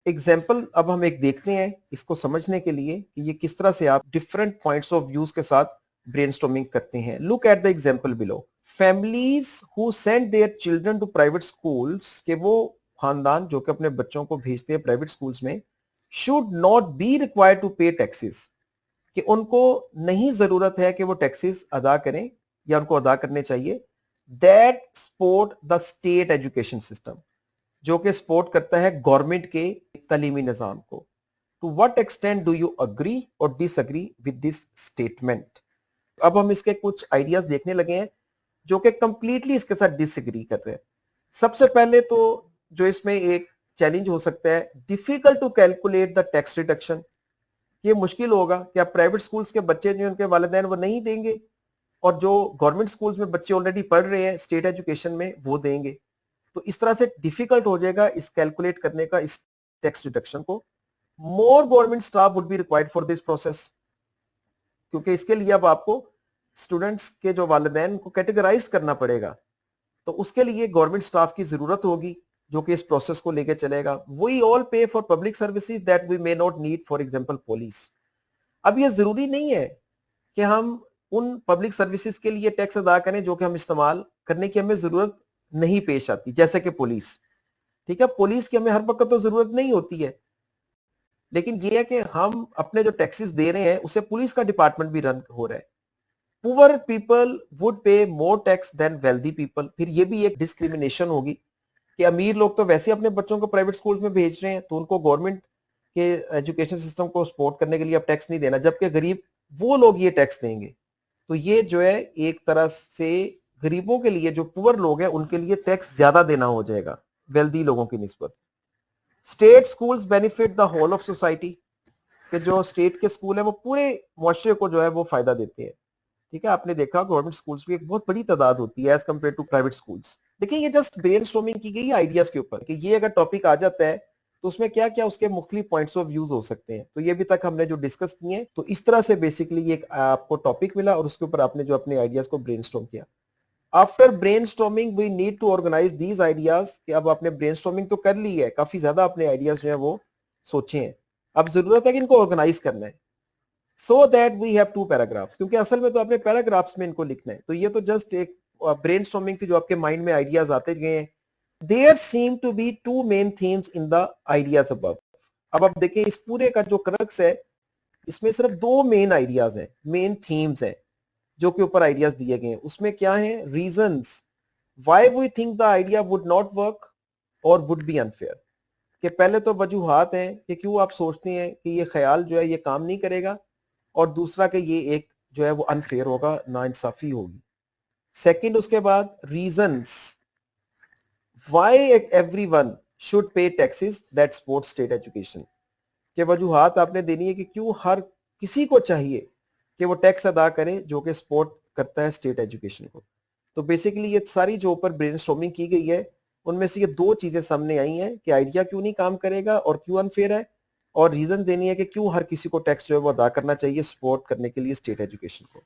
Example अब हम एक देखते हैं इसको समझने के लिए कि ये किस तरह से आप डिफरेंट पॉइंट्स ऑफ व्यूज के साथ ब्रेनस्टॉर्मिंग करते हैं। Look at the example below. Families who send their children to private schools, के वो खानदान जो कि अपने बच्चों को भेजते हैं प्राइवेट स्कूल्स में, should not be required to pay taxes, कि उनको नहीं जरूरत है कि वो टैक्सेस अदा करें या उनको अदा करने चाहिए। That support the state education system, जो कि सपोर्ट करता है गवर्नमेंट के तालीमी निज़ाम को। To what extent do you agree और डिसएग्री विद दिस स्टेटमेंट? अब हम इसके कुछ आइडियाज देखने लगे हैं जो कि कंप्लीटली इसके साथ डिसएग्री कर रहे हैं। सबसे पहले तो जो इसमें एक चैलेंज हो सकता है, difficult to calculate the tax reduction. ये मुश्किल होगा कि आप प्राइवेट स्कूल्स के बच्चे जो उनके वालिदैन वो नहीं देंगे और जो गवर्नमेंट स्कूल्स में बच्चे ऑलरेडी पढ़ रहे हैं स्टेट एजुकेशन में वो देंगे। तो इस तरह से डिफिकल्ट हो जाएगा इस कैलकुलेट करने का, इस टैक्स रिडक्शन को। More government staff would be required for this process, क्योंकि इसके लिए अब आपको स्टूडेंट्स के जो वालिदैन को कैटेगराइज करना पड़ेगा, तो उसके लिए गवर्नमेंट स्टाफ की जरूरत होगी जो कि इस प्रोसेस को लेके चलेगा। We all pay for public services that we may not need, for example police. अब ये जरूरी नहीं है कि हम उन पब्लिक सर्विसेज के लिए टैक्स अदा करें जो कि हम इस्तेमाल करने की हमें जरूरत नहीं पेश आती, जैसे कि पुलिस। ठीक है, पुलिस की हमें हर वक्त तो जरूरत नहीं होती है, लेकिन ये है कि हम अपने जो टैक्सेस दे रहे हैं उससे पुलिस का डिपार्टमेंट भी रन हो रहा है। Poor people would pay more tax than wealthy people, फिर ये भी एक डिस्क्रिमिनेशन होगी कि अमीर लोग तो वैसे अपने बच्चों को प्राइवेट स्कूल में भेज रहे हैं तो उनको गवर्नमेंट के एजुकेशन सिस्टम को सपोर्ट करने के लिए अब टैक्स नहीं देना, जबकि गरीब वो लोग ये टैक्स देंगे। तो ये जो है एक तरह से गरीबों के लिए, जो पुअर लोग हैं उनके लिए टैक्स ज्यादा देना हो जाएगा वेल्दी लोगों की निस्बत। State schools benefit the whole of society, कि जो स्टेट के स्कूल है वो पूरे मुआशरे को जो है वो फायदा देते हैं। ठीक है, आपने देखा गवर्नमेंट स्कूल्स की एक बहुत बड़ी तादाद होती है as compare to private schools. देखिए ये जस्ट ब्रेनस्टॉर्मिंग की गई आइडियाज के ऊपर कि ये अगर टॉपिक आ जाता है तो उसमें क्या क्या उसके मुख्तलिफ पॉइंट्स ऑफ व्यूज हो सकते हैं। तो ये भी तक हमने जो डिस्कस किए हैं, तो इस तरह से बेसिकली एक आपको टॉपिक मिला और उसके ऊपर आपने जो अपने आइडियाज को ब्रेनस्टॉर्म किया। After brainstorming we need to organise these ideas, कि अब आपने ब्रेनस्टॉर्मिंग तो कर ली है, काफी ज्यादा अपने आइडियाज जो है वो सोचे हैं, अब जरूरत है कि इनको ऑर्गेनाइज करना है। So that we have two paragraphs, क्योंकि असल में तो आपने पैराग्राफ्स में इनको लिखना है। तो ये तो जस्ट एक ब्रेनस्टॉर्मिंग थी जो आपके माइंड में आइडियाज आते गए हैं। There seem to be two main themes in the ideas above. अब आप देखें इस पूरे का जो क्रक्स है, इसमें सिर्फ दो मेन आइडियाज हैं, मेन थीम्स हैं जो के ऊपर आइडियाज दिए गए हैं। उसमें क्या है, reasons why we think the idea would not work और वुड बी अनफेयर, कि पहले तो वजूहात हैं कि क्यों आप सोचते हैं कि ये ख्याल जो है ये काम नहीं करेगा, और दूसरा कि ये एक जो है वो अनफेयर होगा, नाइंसाफी होगी। सेकंड उसके बाद reasons why everyone should pay taxes that support state education, के वजूहात आपने देनी है कि क्यों हर किसी को चाहिए कि वो टैक्स अदा करे जो कि सपोर्ट करता है स्टेट एजुकेशन को। तो बेसिकली ये सारी जो ऊपर ब्रेनस्टॉर्मिंग की गई है उनमें से ये दो चीजें सामने आई हैं कि आइडिया क्यों नहीं काम करेगा और क्यों अनफेयर है, और रीजन देनी है कि क्यों हर किसी को टैक्स जो है वो अदा करना चाहिए सपोर्ट करने के लिए स्टेट एजुकेशन को।